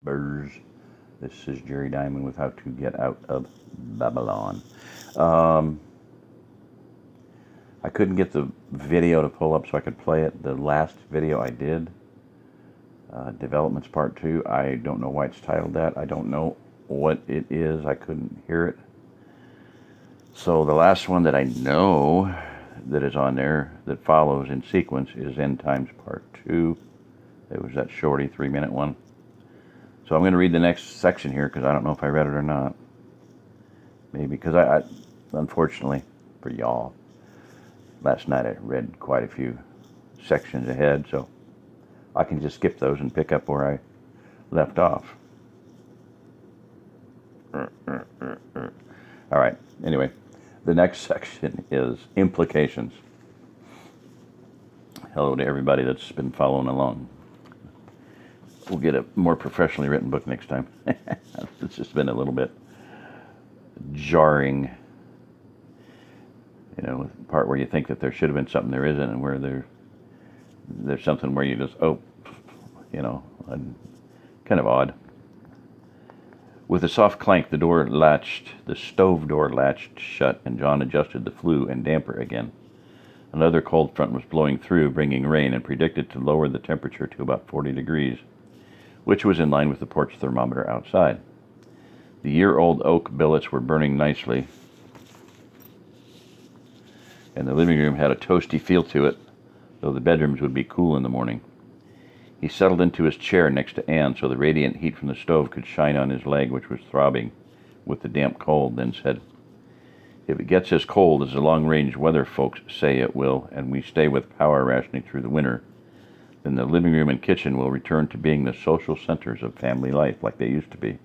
Burrs. This is Jerry Diamond with How to Get Out of Babylon. Um, I couldn't get the video to pull up so I could play it. The last video I did, Developments Part 2, I don't know why it's titled that. I don't know what it is. I couldn't hear it. So the last one that I know that is on there that follows in sequence is End Times Part 2. It was that shorty 3-minute one. So I'm going to read the next section here because I don't know if I read it or not. Maybe because I unfortunately for y'all, last night I read quite a few sections ahead, so I can just skip those and pick up where I left off. All right, anyway, the next section is implications. Hello to everybody that's been following along. We'll get a more professionally written book next time. It's just been a little bit jarring, the part where you think that there should have been something there isn't, and where there's something where you just, kind of odd. With a soft clank, the stove door latched shut, and John adjusted the flue and damper again. Another cold front was blowing through, bringing rain, and predicted to lower the temperature to about 40 degrees. Which was in line with the porch thermometer outside. The year-old oak billets were burning nicely, and the living room had a toasty feel to it, though the bedrooms would be cool in the morning. He settled into his chair next to Anne so the radiant heat from the stove could shine on his leg, which was throbbing with the damp cold, then said, "If it gets as cold as the long-range weather folks say it will, and we stay with power rationing through the winter, then the living room and kitchen will return to being the social centers of family life like they used to be.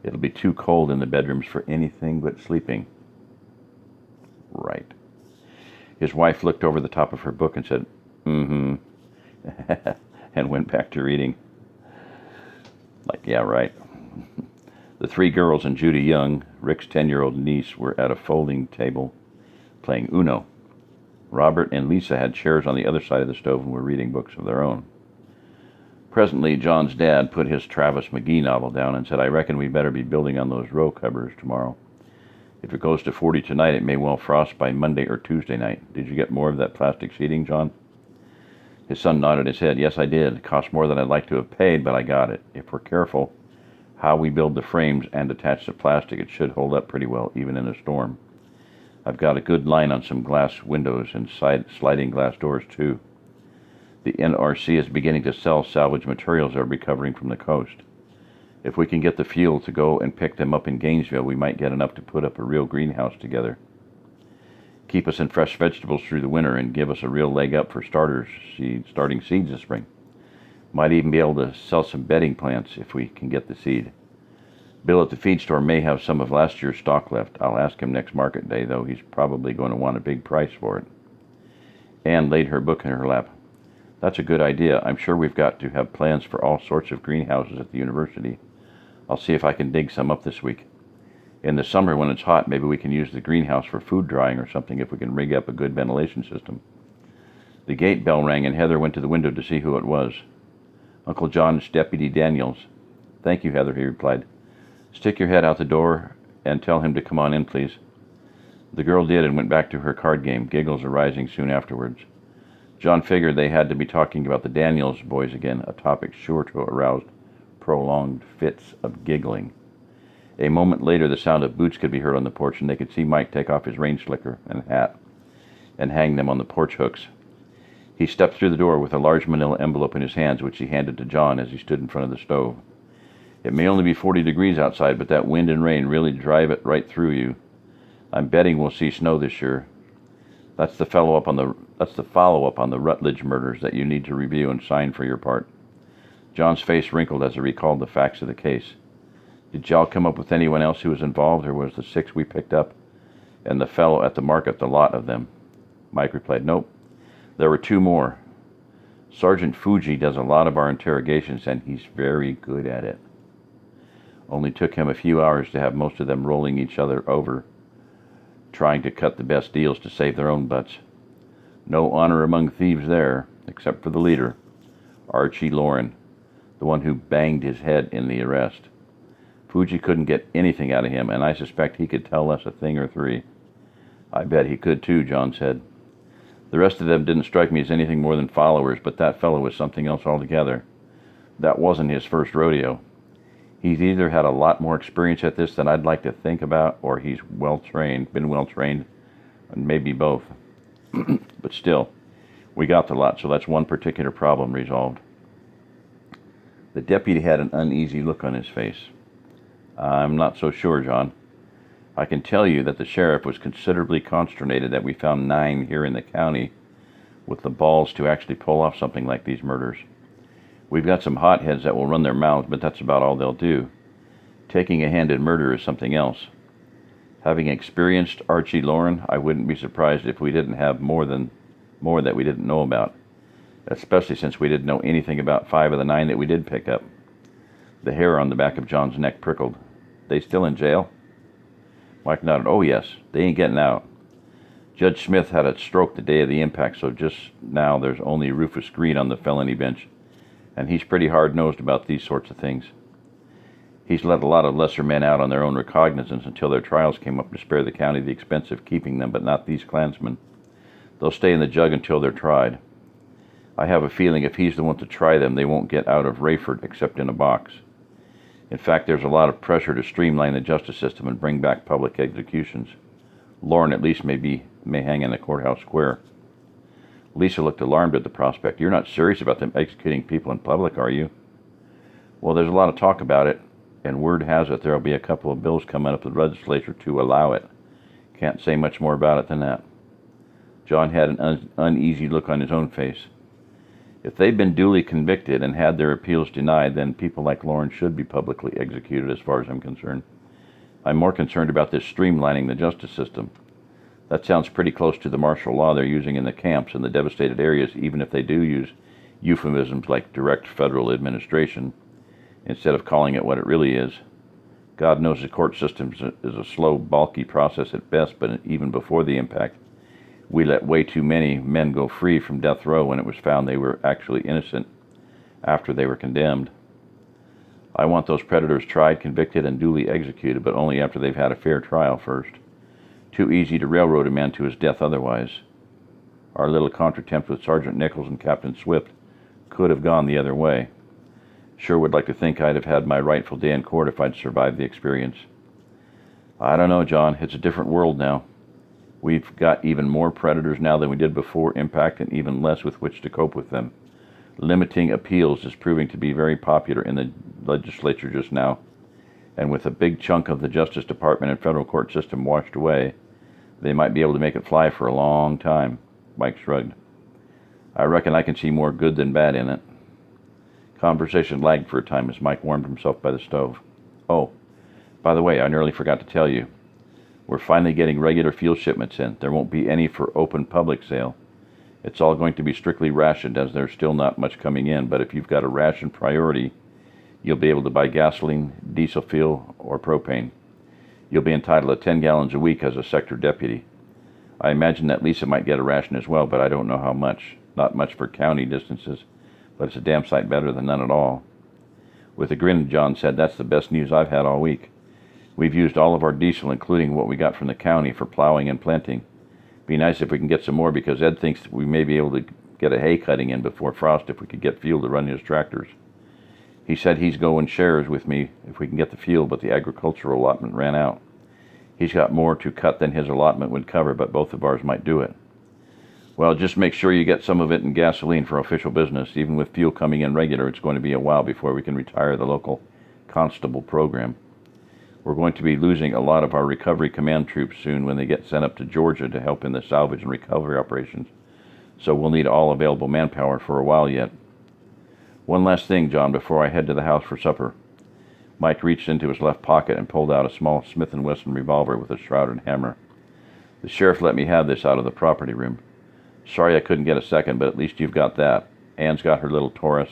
It'll be too cold in the bedrooms for anything but sleeping." Right. His wife looked over the top of her book and said, "Mm-hmm," and went back to reading. Like, yeah, right. The three girls and Judy Young, Rick's 10-year-old niece, were at a folding table playing Uno. Robert and Lisa had chairs on the other side of the stove and were reading books of their own. Presently, John's dad put his Travis McGee novel down and said, "I reckon we better be building on those row covers tomorrow. If it goes to 40 tonight, it may well frost by Monday or Tuesday night. Did you get more of that plastic sheeting, John?" His son nodded his head. "Yes, I did. It cost more than I'd like to have paid, but I got it. If we're careful how we build the frames and attach the plastic, it should hold up pretty well, even in a storm. I've got a good line on some glass windows and sliding glass doors, too. The NRC is beginning to sell salvage materials that are recovering from the coast. If we can get the fuel to go and pick them up in Gainesville, we might get enough to put up a real greenhouse together. Keep us in fresh vegetables through the winter and give us a real leg up for starting seeds this spring. Might even be able to sell some bedding plants if we can get the seed. Bill at the feed store may have some of last year's stock left. I'll ask him next market day, though he's probably going to want a big price for it." Anne laid her book in her lap. "That's a good idea. I'm sure we've got to have plans for all sorts of greenhouses at the university. I'll see if I can dig some up this week. In the summer when it's hot, maybe we can use the greenhouse for food drying or something if we can rig up a good ventilation system." The gate bell rang and Heather went to the window to see who it was. "Uncle John's Deputy Daniels." "Thank you, Heather," he replied. "Stick your head out the door and tell him to come on in, please." The girl did and went back to her card game, giggles arising soon afterwards. John figured they had to be talking about the Daniels boys again, a topic sure to arouse prolonged fits of giggling. A moment later, the sound of boots could be heard on the porch, and they could see Mike take off his rain slicker and hat and hang them on the porch hooks. He stepped through the door with a large manila envelope in his hands, which he handed to John as he stood in front of the stove. "It may only be 40 degrees outside, but that wind and rain really drive it right through you. I'm betting we'll see snow this year. That's the follow-up on the Rutledge murders that you need to review and sign for your part." John's face wrinkled as he recalled the facts of the case. "Did y'all come up with anyone else who was involved, or was the 6 we picked up and the fellow at the market the lot of them?" Mike replied, "Nope. There were 2 more. Sergeant Fuji does a lot of our interrogations, and he's very good at it. Only took him a few hours to have most of them rolling each other over, trying to cut the best deals to save their own butts. No honor among thieves there, except for the leader, Archie Lauren. the one who banged his head in the arrest. Fuji couldn't get anything out of him, and I suspect he could tell us a thing or three. I bet he could too, John said. The rest of them didn't strike me as anything more than followers, but that fellow was something else altogether. That wasn't his first rodeo. He's either had a lot more experience at this than I'd like to think about, or he's been well-trained, and maybe both. But still, we got the lot, so that's one particular problem resolved. The deputy had an uneasy look on his face. I'm not so sure, John. I can tell you that the sheriff was considerably consternated that we found 9 here in the county with the balls to actually pull off something like these murders. We've got some hotheads that will run their mouths, but that's about all they'll do. Taking a hand in murder is something else. Having experienced Archie Lauren, I wouldn't be surprised if we didn't have more that we didn't know about, especially since we didn't know anything about 5 of the 9 that we did pick up. The hair on the back of John's neck prickled. They still in jail? Mike nodded. Oh, yes. They ain't getting out. Judge Smith had a stroke the day of the impact, so just now there's only Rufus Green on the felony bench, and he's pretty hard-nosed about these sorts of things. He's let a lot of lesser men out on their own recognizance until their trials came up to spare the county the expense of keeping them, but not these Klansmen. They'll stay in the jug until they're tried. I have a feeling if he's the one to try them, they won't get out of Rayford except in a box. In fact, there's a lot of pressure to streamline the justice system and bring back public executions. Lauren at least may hang in the courthouse square. Lisa looked alarmed at the prospect. You're not serious about them executing people in public, are you? Well, there's a lot of talk about it, and word has it there'll be a couple of bills coming up to the legislature to allow it. Can't say much more about it than that. John had an uneasy look on his own face. If they've been duly convicted and had their appeals denied, then people like Lauren should be publicly executed as far as I'm concerned. I'm more concerned about this streamlining the justice system. That sounds pretty close to the martial law they're using in the camps in the devastated areas, even if they do use euphemisms like direct federal administration, instead of calling it what it really is. God knows the court system is a slow, bulky process at best, but even before the impact, we let way too many men go free from death row when it was found they were actually innocent after they were condemned. I want those predators tried, convicted, and duly executed, but only after they've had a fair trial first. Too easy to railroad a man to his death otherwise. Our little contretemps with Sergeant Nichols and Captain Swift could have gone the other way. Sure would like to think I'd have had my rightful day in court if I'd survived the experience. I don't know, John. It's a different world now. We've got even more predators now than we did before impact, and even less with which to cope with them. Limiting appeals is proving to be very popular in the legislature just now, and with a big chunk of the Justice Department and federal court system washed away, they might be able to make it fly for a long time. Mike shrugged. I reckon I can see more good than bad in it. Conversation lagged for a time as Mike warmed himself by the stove. Oh, by the way, I nearly forgot to tell you. We're finally getting regular fuel shipments in. There won't be any for open public sale. It's all going to be strictly rationed, as there's still not much coming in, but if you've got a ration priority, you'll be able to buy gasoline, diesel fuel, or propane. You'll be entitled to 10 gallons a week as a sector deputy. I imagine that Lisa might get a ration as well, but I don't know how much. Not much for county distances, but it's a damn sight better than none at all. With a grin, John said, that's the best news I've had all week. We've used all of our diesel, including what we got from the county, for plowing and planting. Be nice if we can get some more, because Ed thinks we may be able to get a hay cutting in before frost if we could get fuel to run his tractors. He said he's going shares with me if we can get the fuel, but the agricultural allotment ran out. He's got more to cut than his allotment would cover, but both of ours might do it. Well, just make sure you get some of it in gasoline for official business. Even with fuel coming in regular, it's going to be a while before we can retire the local constable program. We're going to be losing a lot of our recovery command troops soon when they get sent up to Georgia to help in the salvage and recovery operations, so we'll need all available manpower for a while yet. One last thing, John, before I head to the house for supper. Mike reached into his left pocket and pulled out a small Smith & Wesson revolver with a shrouded hammer. The sheriff let me have this out of the property room. Sorry I couldn't get a second, but at least you've got that. Anne's got her little Taurus.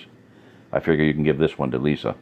I figure you can give this one to Lisa.